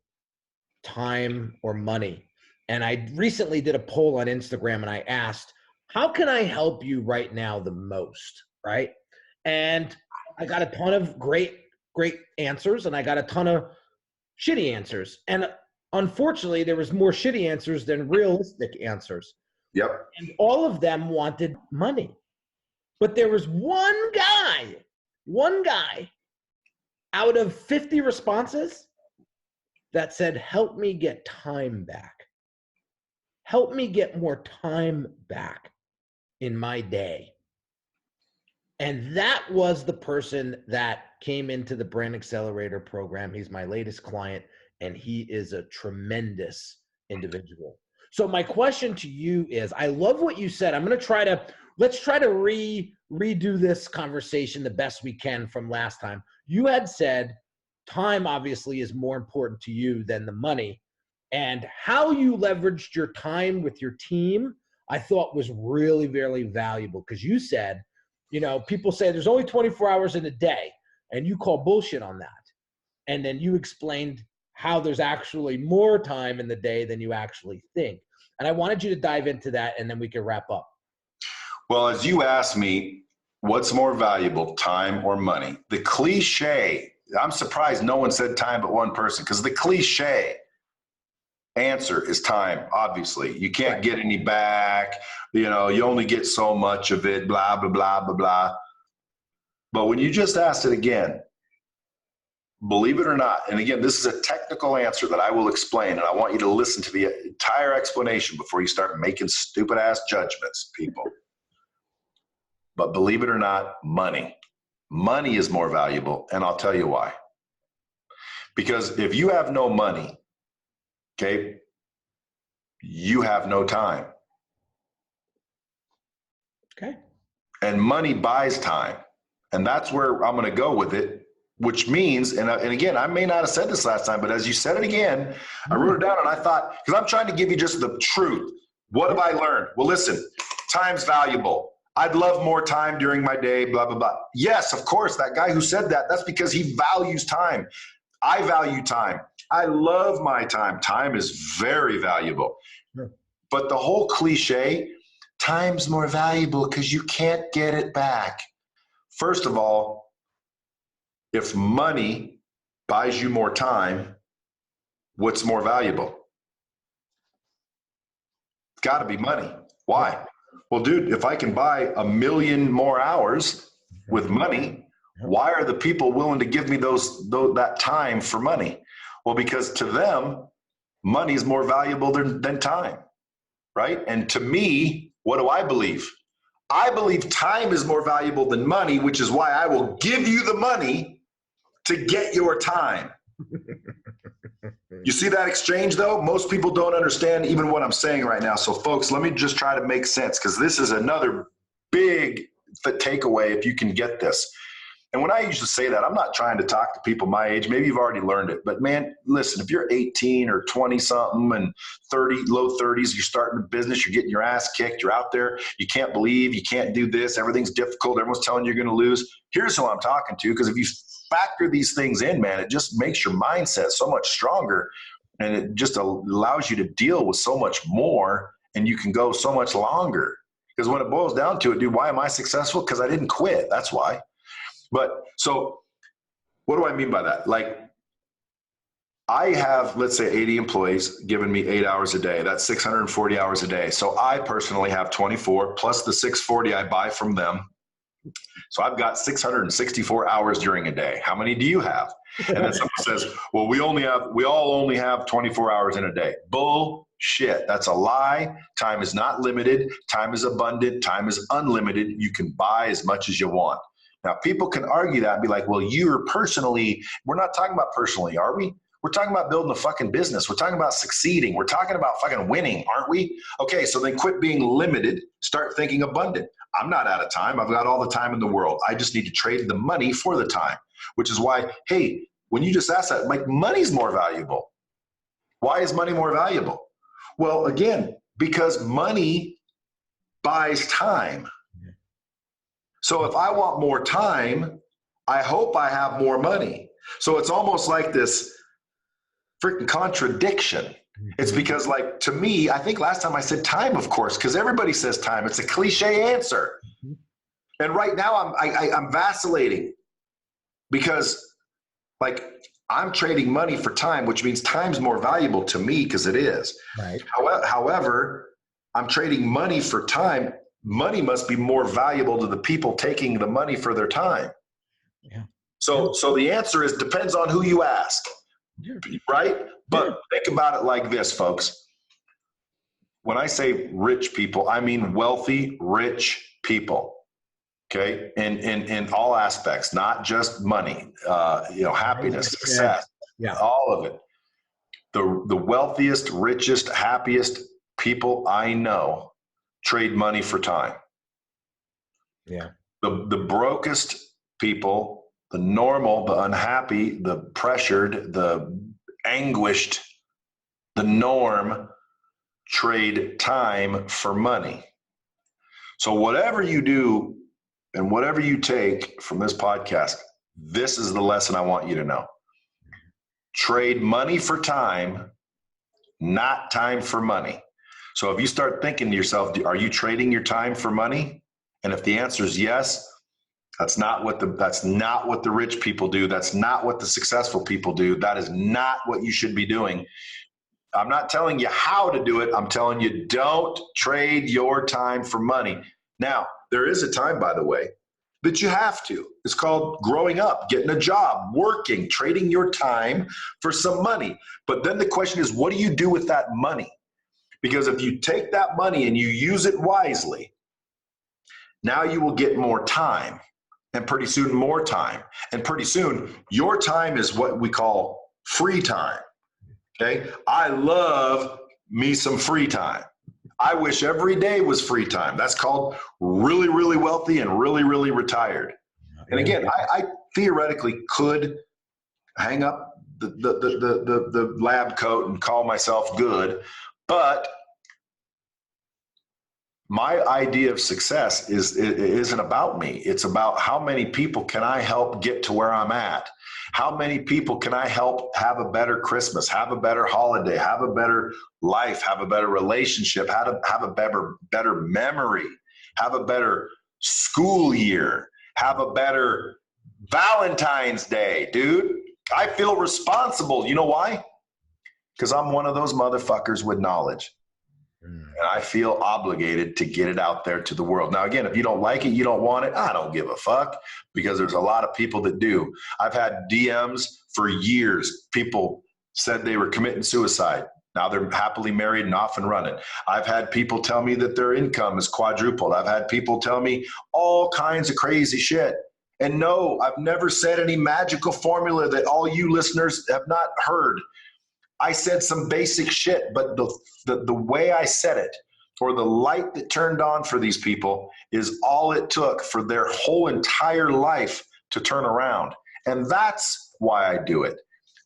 time or money? And I recently did a poll on Instagram and I asked, how can I help you right now the most, right? And I got a ton of great answers, and I got a ton of shitty answers. And unfortunately, there was more shitty answers than realistic answers. Yep. And all of them wanted money. But there was one guy out of 50 responses that said, help me get time back. Help me get more time back in my day. And that was the person that came into the Brand Accelerator program. He's my latest client, and he is a tremendous individual. So my question to you is, I love what you said. Let's try to redo this conversation the best we can from last time. You had said time obviously is more important to you than the money, and how you leveraged your time with your team, I thought was really, very valuable, because you said, you know, people say there's only 24 hours in a day, and you call bullshit on that. And then you explained how there's actually more time in the day than you actually think. And I wanted you to dive into that, and then we can wrap up. Well, as you asked me, what's more valuable, time or money? The cliche, I'm surprised no one said time but one person, because the cliche answer is time. Obviously, you can't get any back. You know, you only get so much of it, blah, blah, blah, blah, blah. But when you just asked it again, believe it or not, and again, this is a technical answer that I will explain, and I want you to listen to the entire explanation before you start making stupid ass judgments, people. But believe it or not, money is more valuable, and I'll tell you why. Because if you have no money, okay, you have no time. Okay. And money buys time. And that's where I'm going to go with it, which means, and again, I may not have said this last time, but as you said it again, I wrote it down and I thought, because I'm trying to give you just the truth. What have I learned? Well, listen, time's valuable. I'd love more time during my day, blah, blah, blah. Yes, of course, that guy who said that, that's because he values time. I value time. I love my time. Time is very valuable. Sure. But the whole cliche, time's more valuable because you can't get it back. First of all, if money buys you more time, what's more valuable? It's got to be money. Why? Well, dude, if I can buy 1 million more hours with money, why are the people willing to give me that time for money? Well, because to them, money is more valuable than time, right? And to me, what do I believe? I believe time is more valuable than money, which is why I will give you the money to get your time. You see that exchange, though? Most people don't understand even what I'm saying right now. So, folks, let me just try to make sense, because this is another big takeaway if you can get this. And when I used to say that, I'm not trying to talk to people my age. Maybe you've already learned it. But, man, listen, if you're 18 or 20-something and 30, low 30s, you're starting a business, you're getting your ass kicked, you're out there, you can't believe, you can't do this, everything's difficult, everyone's telling you you're going to lose. Here's who I'm talking to, because if you factor these things in, man, it just makes your mindset so much stronger, and it just allows you to deal with so much more, and you can go so much longer. Because when it boils down to it, dude, why am I successful? Because I didn't quit. That's why. But so what do I mean by that? Like, I have, let's say, 80 employees giving me 8 hours a day. That's 640 hours a day. So I personally have 24 plus the 640 I buy from them. So I've got 664 hours during a day. How many do you have? And then someone says, well, we all only have 24 hours in a day. Bullshit. That's a lie. Time is not limited. Time is abundant. Time is unlimited. You can buy as much as you want. Now, people can argue that and be like, well, you're personally, we're not talking about personally, are we? We're talking about building a fucking business. We're talking about succeeding. We're talking about fucking winning, aren't we? Okay, so then quit being limited. Start thinking abundant. I'm not out of time. I've got all the time in the world. I just need to trade the money for the time, which is why, hey, when you just asked that, like, money's more valuable. Why is money more valuable? Well, again, because money buys time. So if I want more time, I hope I have more money. So it's almost like this freaking contradiction. It's because, like, to me, I think last time I said time, of course, because everybody says time. It's a cliche answer. And right now I'm vacillating because, like, I'm trading money for time, which means time's more valuable to me because it is. Right. However, I'm trading money for time. Money must be more valuable to the people taking the money for their time. Yeah. So the answer is depends on who you ask, right? But think about it like this, folks. When I say rich people, I mean wealthy, rich people. Okay. In all aspects, not just money, happiness, success, all of it. The wealthiest, richest, happiest people I know trade money for time. Yeah. The brokest people, the normal, the unhappy, the pressured, the anguished, the norm, trade time for money. So whatever you do and whatever you take from this podcast, this is the lesson I want you to know. Trade money for time, not time for money. So if you start thinking to yourself, are you trading your time for money? And if the answer is yes, that's not what the rich people do. That's not what the successful people do. That is not what you should be doing. I'm not telling you how to do it. I'm telling you, don't trade your time for money. Now, there is a time, by the way, that you have to. It's called growing up, getting a job, working, trading your time for some money. But then the question is, what do you do with that money? Because if you take that money and you use it wisely, now you will get more time, and pretty soon more time. And pretty soon your time is what we call free time. Okay. I love me some free time. I wish every day was free time. That's called really, really wealthy and really, really retired. And again, I theoretically could hang up the lab coat and call myself good, but my idea of success isn't about me. It's about how many people can I help get to where I'm at? How many people can I help have a better Christmas, have a better holiday, have a better life, have a better relationship, have a better memory, have a better school year, have a better Valentine's Day, dude. I feel responsible. You know why? Because I'm one of those motherfuckers with knowledge. And I feel obligated to get it out there to the world. Now, again, if you don't like it, you don't want it, I don't give a fuck, because there's a lot of people that do. I've had DMs for years. People said they were committing suicide. Now they're happily married and off and running. I've had people tell me that their income is quadrupled. I've had people tell me all kinds of crazy shit. And no, I've never said any magical formula that all you listeners have not heard. I said some basic shit, but the way I said it, or the light that turned on for these people, is all it took for their whole entire life to turn around. And that's why I do it.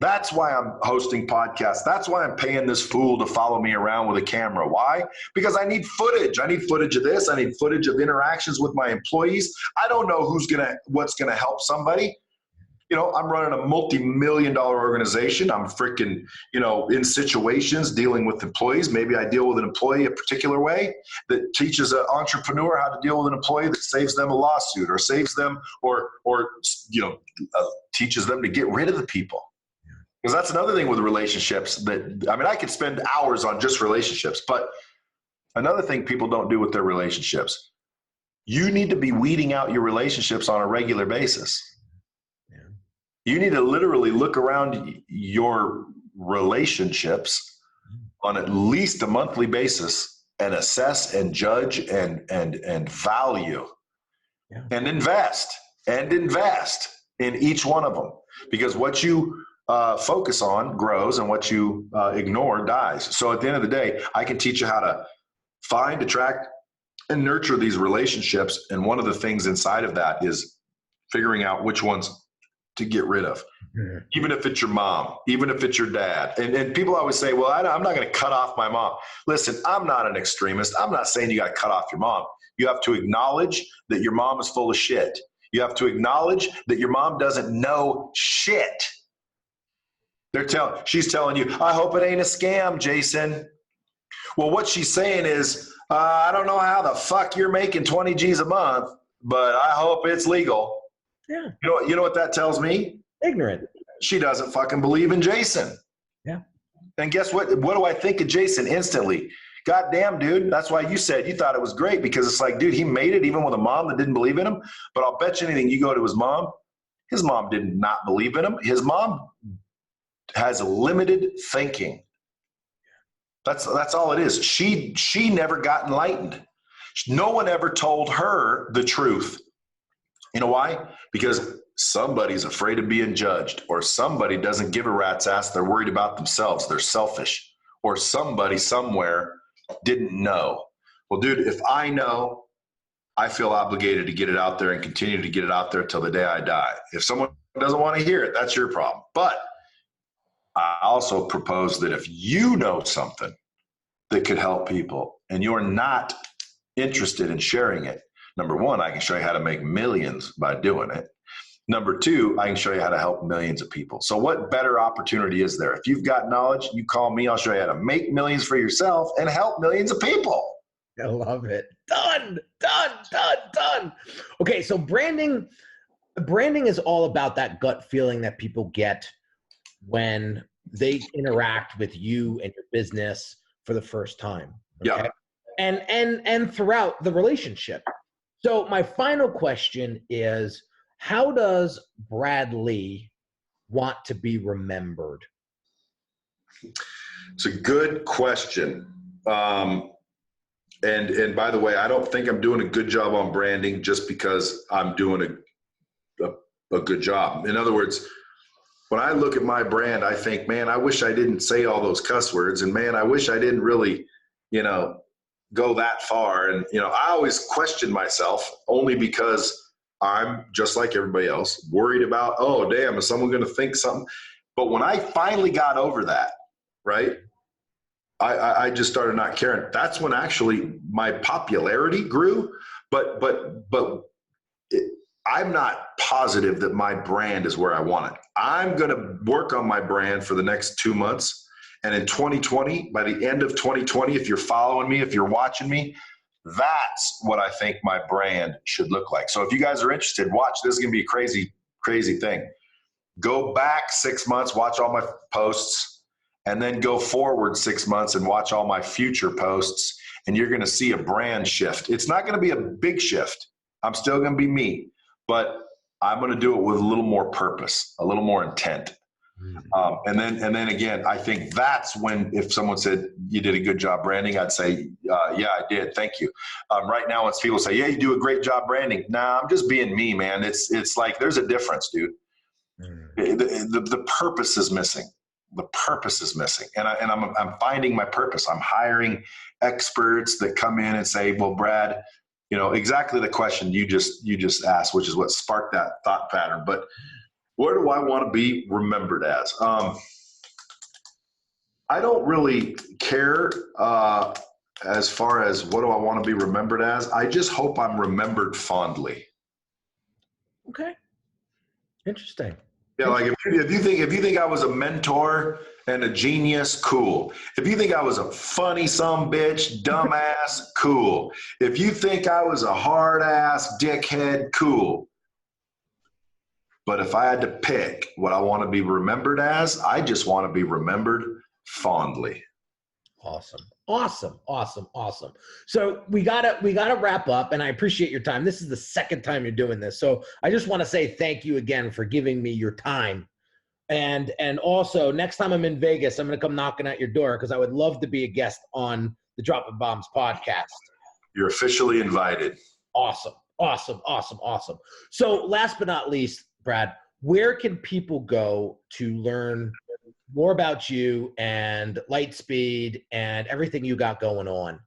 That's why I'm hosting podcasts. That's why I'm paying this fool to follow me around with a camera. Why? Because I need footage. I need footage of this. I need footage of interactions with my employees. I don't know what's gonna help somebody. You know, I'm running a multi-million-dollar organization. I'm freaking, in situations dealing with employees. Maybe I deal with an employee a particular way that teaches an entrepreneur how to deal with an employee that saves them a lawsuit, or saves them, or teaches them to get rid of the people. Because that's another thing with relationships I could spend hours on just relationships, but another thing people don't do with their relationships, you need to be weeding out your relationships on a regular basis. You need to literally look around your relationships on at least a monthly basis and assess and judge and value and invest in each one of them. Because what you focus on grows, and what you ignore dies. So at the end of the day, I can teach you how to find, attract, and nurture these relationships. And one of the things inside of that is figuring out which ones to get rid of, even if it's your mom, even if it's your dad. And people always say, well, I'm not going to cut off my mom. Listen, I'm not an extremist. I'm not saying you got to cut off your mom. You have to acknowledge that your mom is full of shit. You have to acknowledge that your mom doesn't know shit. She's telling you, I hope it ain't a scam, Jason. Well, what she's saying is, I don't know how the fuck you're making 20 G's a month, but I hope it's legal. Yeah. You know what that tells me? Ignorant. She doesn't fucking believe in Jason. Yeah. And guess what? What do I think of Jason instantly? God damn, dude. That's why you said you thought it was great, because it's like, dude, he made it even with a mom that didn't believe in him. But I'll bet you anything, you go to his mom did not believe in him. His mom has limited thinking. That's all it is. She never got enlightened. No one ever told her the truth. You know why? Because somebody's afraid of being judged, or somebody doesn't give a rat's ass. They're worried about themselves. They're selfish, or somebody somewhere didn't know. Well, dude, if I know, I feel obligated to get it out there and continue to get it out there till the day I die. If someone doesn't want to hear it, that's your problem. But I also propose that if you know something that could help people and you're not interested in sharing it, number one, I can show you how to make millions by doing it. Number two, I can show you how to help millions of people. So what better opportunity is there? If you've got knowledge, you call me, I'll show you how to make millions for yourself and help millions of people. I love it. Done. Okay, so branding is all about that gut feeling that people get when they interact with you and your business for the first time. Okay? Yeah. And throughout the relationship. So my final question is, how does Brad Lea want to be remembered? It's a good question. And by the way, I don't think I'm doing a good job on branding just because I'm doing a good job. In other words, when I look at my brand, I think, man, I wish I didn't say all those cuss words. And man, I wish I didn't really, go that far. And, I always question myself only because I'm just like everybody else, worried about, oh, damn, is someone going to think something? But when I finally got over that, right, I just started not caring. That's when actually my popularity grew. But I'm not positive that my brand is where I want it. I'm going to work on my brand for the next 2 months. And in 2020, by the end of 2020, if you're following me, if you're watching me, that's what I think my brand should look like. So if you guys are interested, watch. This is going to be a crazy, crazy thing. Go back 6 months, watch all my posts, and then go forward 6 months and watch all my future posts. And you're going to see a brand shift. It's not going to be a big shift. I'm still going to be me, but I'm going to do it with a little more purpose, a little more intent. And then again, I think that's when, if someone said you did a good job branding, I'd say, yeah, I did. Thank you. Right now, when people say, yeah, you do a great job branding. Nah, I'm just being me, man. It's like, there's a difference, dude. The purpose is missing. The purpose is missing. And I'm finding my purpose. I'm hiring experts that come in and say, well, Brad, exactly the question you just asked, which is what sparked that thought pattern. But where do I want to be remembered as? I don't really care as far as what do I want to be remembered as. I just hope I'm remembered fondly. Okay. Interesting. Yeah, like if you think I was a mentor and a genius, cool. If you think I was a funny sumbitch, dumbass, cool. If you think I was a hard ass dickhead, cool. But if I had to pick what I want to be remembered as, I just want to be remembered fondly. Awesome. So we gotta wrap up, and I appreciate your time. This is the second time you're doing this. So I just want to say thank you again for giving me your time. And also, next time I'm in Vegas, I'm going to come knocking at your door because I would love to be a guest on the Dropping Bombs podcast. You're officially invited. Awesome. So last but not least, Brad, where can people go to learn more about you and Lightspeed and everything you got going on?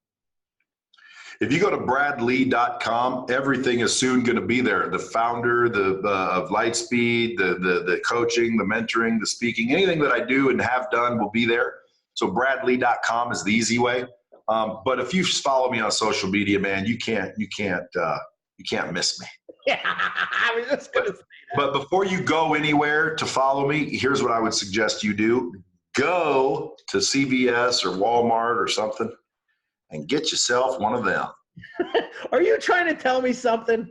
If you go to bradlea.com, everything is soon going to be there. The founder of Lightspeed, the coaching, the mentoring, the speaking, anything that I do and have done will be there. So bradlea.com is the easy way. But if you follow me on social media, man, you can't miss me. Yeah, I was just going to say that. But before you go anywhere to follow me, here's what I would suggest you do. Go to CVS or Walmart or something and get yourself one of them. Are you trying to tell me something?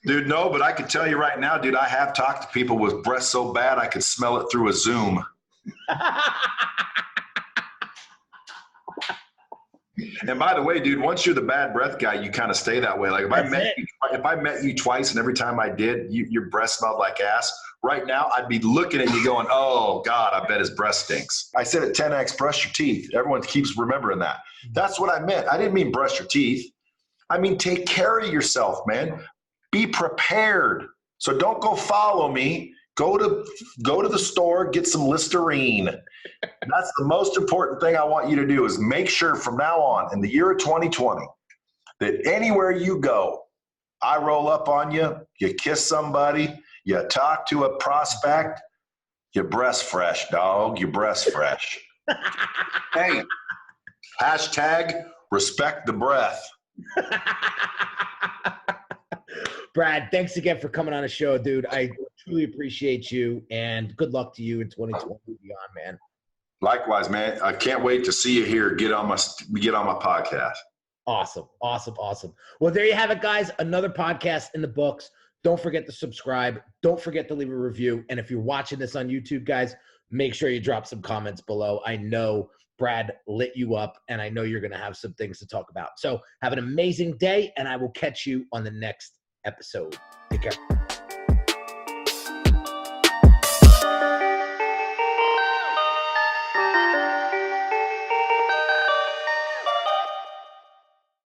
Dude, no, but I can tell you right now, dude, I have talked to people with breath so bad I could smell it through a Zoom. And by the way, dude, once you're the bad breath guy, you kind of stay that way. Like if I met you twice and every time I did, your breath smelled like ass. Right now, I'd be looking at you going, oh, God, I bet his breath stinks. I said at 10X, brush your teeth. Everyone keeps remembering that. That's what I meant. I didn't mean brush your teeth. I mean, take care of yourself, man. Be prepared. So don't go follow me. Go to the store, get some Listerine. That's the most important thing I want you to do, is make sure from now on in the year of 2020 that anywhere you go, I roll up on you, you kiss somebody, you talk to a prospect, your breast fresh, dog. Your breast fresh. Hey, hashtag respect the breath. Brad, thanks again for coming on the show, dude. I truly appreciate you, and good luck to you in 2020 and beyond, man. Likewise, man. I can't wait to see you here. Get on my podcast. Awesome. Well, there you have it, guys. Another podcast in the books. Don't forget to subscribe. Don't forget to leave a review. And if you're watching this on YouTube, guys, make sure you drop some comments below. I know Brad lit you up, and I know you're going to have some things to talk about. So have an amazing day, and I will catch you on the next episode. Take care.